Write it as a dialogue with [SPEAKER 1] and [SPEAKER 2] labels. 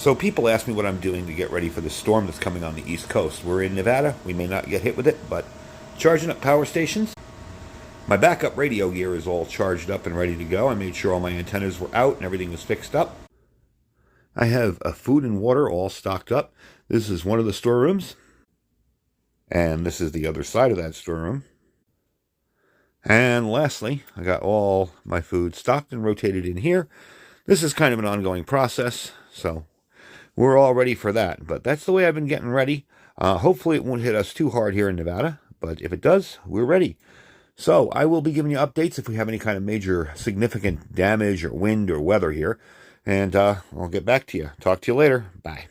[SPEAKER 1] So people ask me what I'm doing to get ready for the storm that's coming on the East Coast. We're in Nevada. We may not get hit with it, but charging up power stations. My backup radio gear is all charged up and ready to go. I made sure all my antennas were out and everything was fixed up. I have food and water all stocked up. This is one of the storerooms. And this is the other side of that storeroom. And lastly, I got all my food stocked and rotated in here. This is kind of an ongoing process, so we're all ready for that. But that's the way I've been getting ready. Hopefully it won't hit us too hard here in Nevada, but if it does, we're ready. So I will be giving you updates if we have any kind of major significant damage or wind or weather here. And I'll get back to you. Talk to you later. Bye.